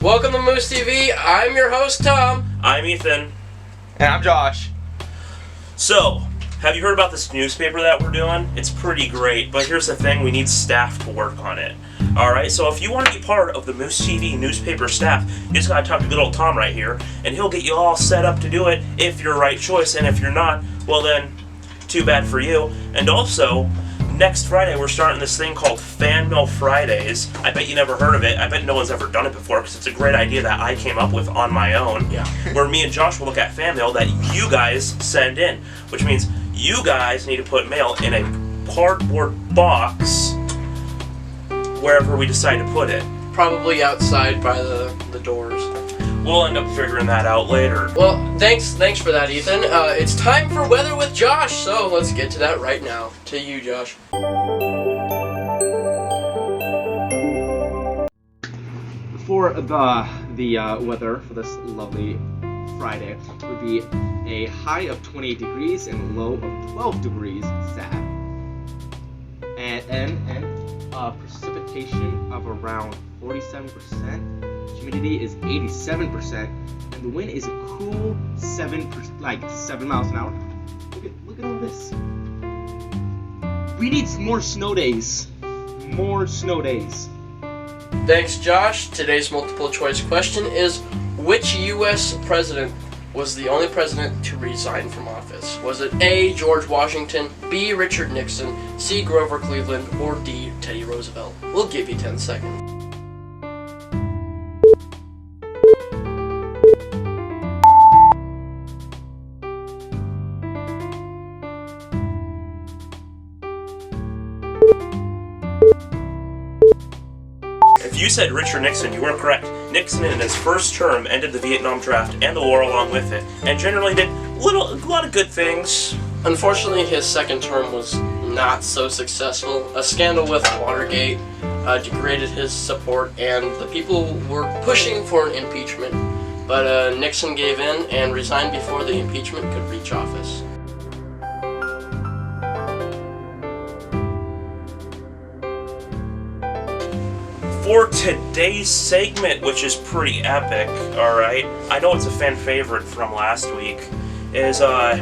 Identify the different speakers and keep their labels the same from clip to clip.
Speaker 1: Welcome to Moose TV. I'm your host, Tom.
Speaker 2: I'm Ethan.
Speaker 3: And I'm Josh.
Speaker 2: So, have you heard about this newspaper that we're doing? It's pretty great, but here's the thing, we need staff to work on it. Alright, so if you want to be part of the Moose TV newspaper staff, you just gotta talk to good old Tom right here, and he'll get you all set up to do it if you're right choice, and if you're not, well then, too bad for you. And also, next Friday we're starting this thing called Fan Mail Fridays. I bet you never heard of it. I bet no one's ever done it before because it's a great idea that I came up with on my own.
Speaker 1: Yeah.
Speaker 2: Where me and Josh will look at fan mail that you guys send in, which means you guys need to put mail in a cardboard box wherever we decide to put it.
Speaker 1: Probably outside by the doors.
Speaker 2: We'll end up figuring that out later.
Speaker 1: Well, thanks for that, Ethan. It's time for Weather with Josh, so let's get to that right now. To you, Josh.
Speaker 3: For the weather for this lovely Friday would be a high of 28 degrees and a low of 12 degrees Sat. And precipitation of around 47%. Humidity is 87%, and the wind is a cool 7 miles an hour. Look at all this. We need more snow days. More snow days.
Speaker 1: Thanks, Josh. Today's multiple choice question is, which U.S. president was the only president to resign from office? Was it A, George Washington, B, Richard Nixon, C, Grover Cleveland, or D, Teddy Roosevelt? We'll give you 10 seconds.
Speaker 2: If you said Richard Nixon, you were correct. Nixon in his first term ended the Vietnam draft and the war along with it, and generally did a lot of good things.
Speaker 1: Unfortunately, his second term was not so successful. A scandal with Watergate degraded his support, and the people were pushing for an impeachment. But Nixon gave in and resigned before the impeachment could reach office.
Speaker 2: For today's segment, which is pretty epic, alright, I know it's a fan favorite from last week, is the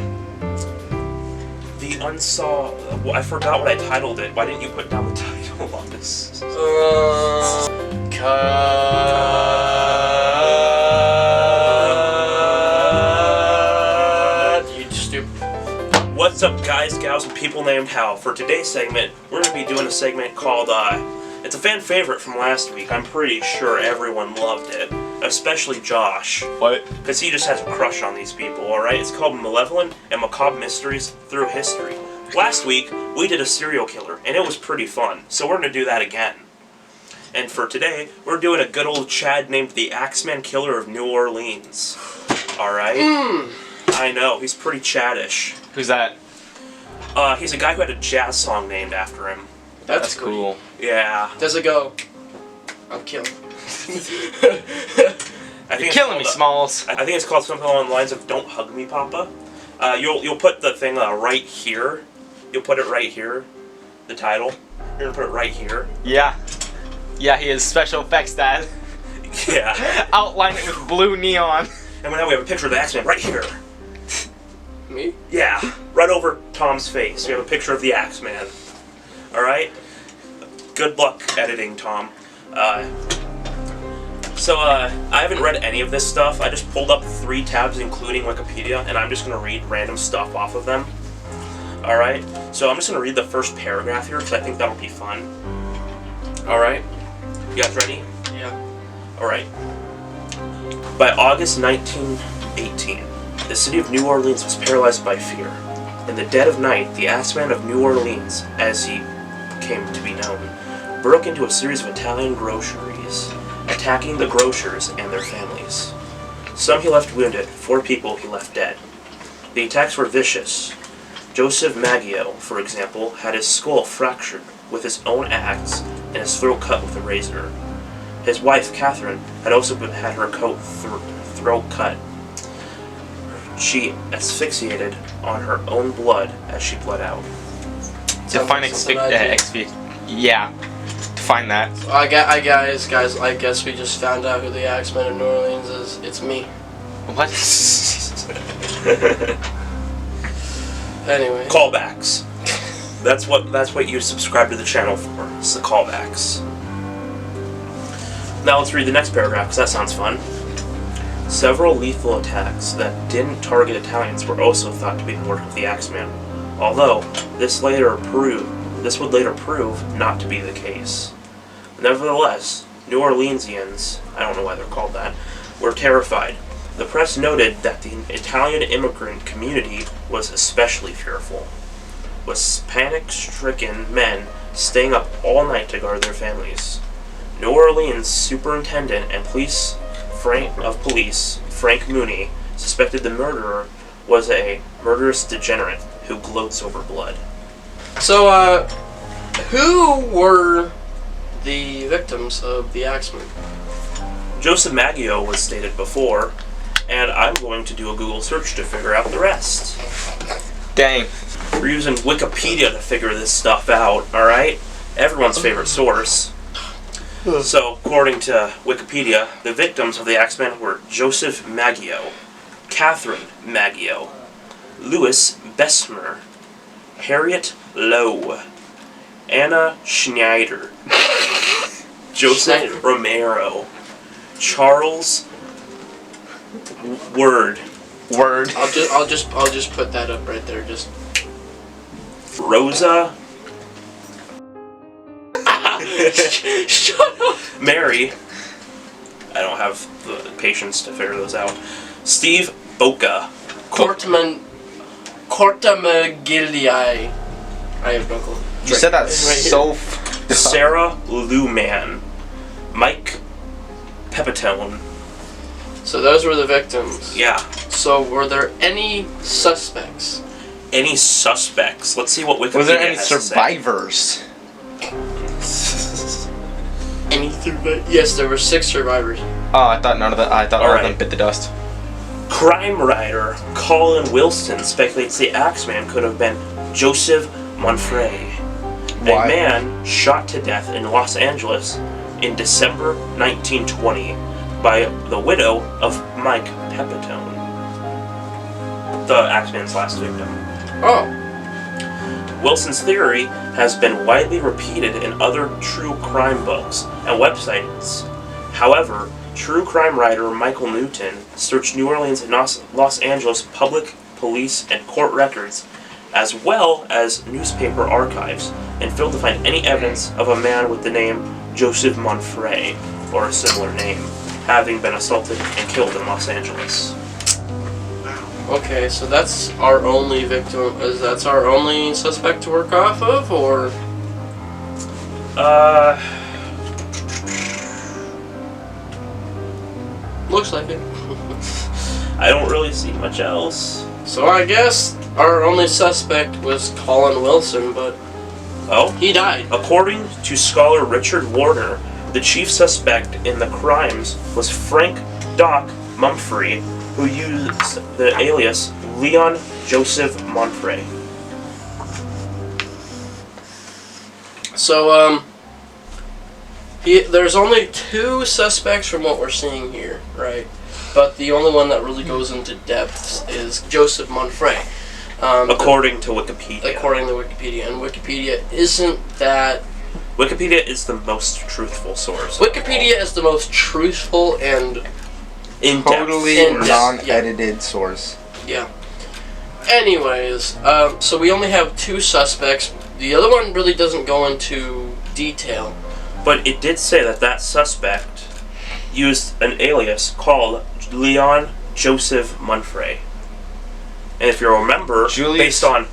Speaker 2: unsolved. I forgot what I titled it. Why didn't you put down the title on this?
Speaker 1: You stupid.
Speaker 2: What's up, guys, gals, and people named Hal? For today's segment, we're going to be doing a segment called, it's a fan favorite from last week. I'm pretty sure everyone loved it, especially Josh.
Speaker 3: What?
Speaker 2: Because he just has a crush on these people, alright? It's called Malevolent and Macabre Mysteries Through History. Last week, we did a serial killer, and it was pretty fun, so we're going to do that again. And for today, we're doing a good old Chad named the Axeman Killer of New Orleans. Alright? I know, he's pretty Chadish.
Speaker 3: Who's that?
Speaker 2: He's a guy who had a jazz song named after him.
Speaker 1: That's
Speaker 3: cool.
Speaker 2: Yeah.
Speaker 1: Does it go? I'm killing.
Speaker 3: You're killing me, Smalls.
Speaker 2: I think it's called something along the lines of "Don't hug me, Papa." You'll put the thing right here. You'll put it right here. The title. You're gonna put it right here.
Speaker 3: Yeah. Yeah, he is special effects dad.
Speaker 2: Yeah.
Speaker 3: Outline it with blue neon.
Speaker 2: And now we have a picture of the Axeman right here.
Speaker 1: Me?
Speaker 2: Yeah. Right over Tom's face. We have a picture of the Axeman. Alright? Good luck editing, Tom. I haven't read any of this stuff. I just pulled up 3 tabs, including Wikipedia, and I'm just going to read random stuff off of them. Alright? So I'm just going to read the first paragraph here, because I think that'll be fun. Alright? You guys ready?
Speaker 1: Yeah.
Speaker 2: Alright. By August 1918, the city of New Orleans was paralyzed by fear. In the dead of night, the Axeman of New Orleans, as he came to be known, broke into a series of Italian groceries, attacking the grocers and their families. Some he left wounded, 4 people he left dead. The attacks were vicious. Joseph Maggio, for example, had his skull fractured with his own axe and his throat cut with a razor. His wife, Catherine, had also had her throat cut. She asphyxiated on her own blood as she bled out.
Speaker 3: Define find that.
Speaker 1: I guess we just found out who the Axeman of New Orleans is. It's me.
Speaker 3: What?
Speaker 1: Anyway.
Speaker 2: Callbacks. That's what you subscribe to the channel for. It's the callbacks. Now let's read the next paragraph, because that sounds fun. Several lethal attacks that didn't target Italians were also thought to be the work of the Axeman, although this would later prove not to be the case. Nevertheless, New Orleansians, I don't know why they're called that, were terrified. The press noted that the Italian immigrant community was especially fearful, with panic-stricken men staying up all night to guard their families. New Orleans Superintendent and Police Frank Mooney suspected the murderer was a murderous degenerate who gloats over blood.
Speaker 1: So, who were the victims of the Axeman?
Speaker 2: Joseph Maggio was stated before, and I'm going to do a Google search to figure out the rest.
Speaker 3: Dang.
Speaker 2: We're using Wikipedia to figure this stuff out, alright? Everyone's favorite source. So, according to Wikipedia, the victims of the Axeman were Joseph Maggio, Catherine Maggio, Louis Bessemer, Harriet Lowe, Anna Schneider, Joseph Romero, Charles Word.
Speaker 1: I'll just put that up right there. Just
Speaker 2: Rosa.
Speaker 1: shut up.
Speaker 2: Mary. I don't have the patience to figure those out. Steve Boca.
Speaker 1: Cortamagilii. I have no clue.
Speaker 3: You said that so.
Speaker 2: Sarah Luman. Mike Pepitone.
Speaker 1: So those were the victims.
Speaker 2: Yeah.
Speaker 1: So were there any suspects?
Speaker 2: Any suspects? Let's see what Wikipedia
Speaker 3: Was there any
Speaker 2: has to say.
Speaker 3: survivors?
Speaker 1: Any survivors? Yes, there were 6 survivors.
Speaker 3: Oh, I thought none of them. I thought all of them
Speaker 2: Alright.
Speaker 3: bit the dust.
Speaker 2: Crime writer Colin Wilson speculates the Axeman could have been Joseph Monfray,
Speaker 3: Why?
Speaker 2: a man shot to death in Los Angeles in December 1920 by the widow of Mike Pepitone, the Axeman's last victim.
Speaker 1: Oh.
Speaker 2: Wilson's theory has been widely repeated in other true crime books and websites. However, true crime writer Michael Newton searched New Orleans and Los Angeles public, police, and court records, as well as newspaper archives, and failed to find any evidence of a man with the name Joseph Monfray, or a similar name, having been assaulted and killed in Los Angeles.
Speaker 1: Okay, so that's our only victim. That's our only suspect to work off of, or? Looks like it.
Speaker 2: I don't really see much else.
Speaker 1: So I guess our only suspect was Colin Wilson, but
Speaker 2: Oh?
Speaker 1: he died.
Speaker 2: According to scholar Richard Warner, the chief suspect in the crimes was Frank Doc Mumphrey, who used the alias Leon Joseph Monfray.
Speaker 1: So, there's only 2 suspects from what we're seeing here, right? But the only one that really goes into depths is Joseph Monfray.
Speaker 2: According to Wikipedia.
Speaker 1: According to Wikipedia. And Wikipedia isn't that...
Speaker 2: Wikipedia is the most truthful source.
Speaker 1: Wikipedia is the most truthful and...
Speaker 2: In-depth.
Speaker 3: Totally
Speaker 1: In-depth,
Speaker 3: non-edited source.
Speaker 1: Yeah. Anyways, so we only have 2 suspects. The other one really doesn't go into detail.
Speaker 2: But it did say that that suspect used an alias called Leon Joseph Monfray. And if you remember, based on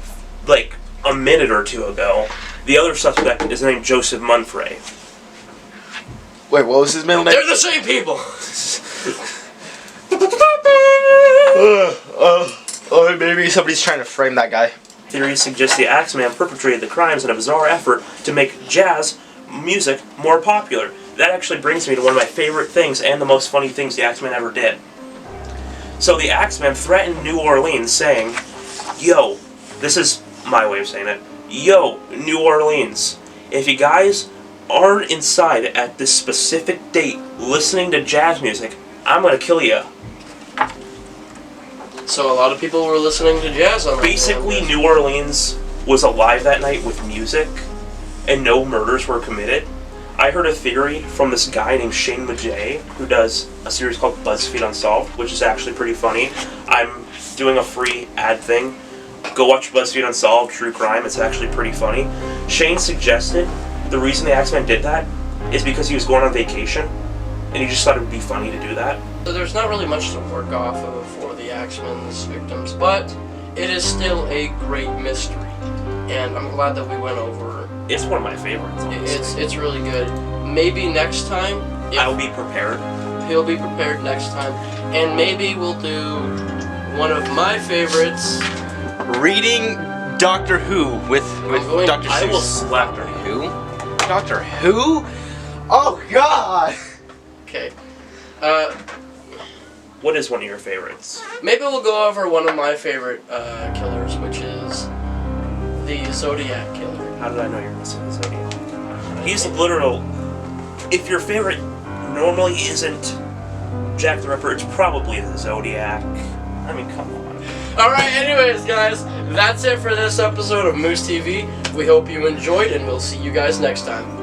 Speaker 2: like a minute or 2 ago, the other suspect is named Joseph Monfray.
Speaker 3: Wait, what was his middle name?
Speaker 1: They're the same people!
Speaker 3: Maybe somebody's trying to frame that guy.
Speaker 2: Theories suggest the Axeman perpetrated the crimes in a bizarre effort to make jazz music more popular. That actually brings me to one of my favorite things and the most funny things the Axeman ever did. So the Axeman threatened New Orleans saying, "Yo," this is my way of saying it, "Yo, New Orleans, if you guys are inside at this specific date listening to jazz music, I'm gonna kill you.
Speaker 1: So a lot of people were listening to jazz on that
Speaker 2: Basically,
Speaker 1: night.
Speaker 2: New Orleans was alive that night with music, and no murders were committed. I heard a theory from this guy named Shane Majay, who does a series called BuzzFeed Unsolved, which is actually pretty funny. I'm doing a free ad thing. Go watch BuzzFeed Unsolved, True Crime. It's actually pretty funny. Shane suggested the reason the Axeman did that is because he was going on vacation, and he just thought it would be funny to do that.
Speaker 1: So there's not really much to work off of for the Axeman's victims, but it is still a great mystery, and I'm glad that we went over.
Speaker 2: It's one of my favorites, honestly.
Speaker 1: It's really good. Maybe next time,
Speaker 2: I'll be prepared.
Speaker 1: he'll be prepared next time, and maybe we'll do one of my favorites.
Speaker 3: Reading Doctor Who with Dr. Seuss.
Speaker 2: I will slap her.
Speaker 3: Who? Doctor Who? Oh God!
Speaker 1: Okay.
Speaker 2: What is one of your favorites?
Speaker 1: Maybe we'll go over one of my favorite killers, which is the Zodiac Killer.
Speaker 2: How did I know you were going to say the Zodiac? He's literal. If your favorite normally isn't Jack the Ripper, it's probably the Zodiac. I mean, come on.
Speaker 1: Alright, anyways, guys, that's it for this episode of Moose TV. We hope you enjoyed, and we'll see you guys next time.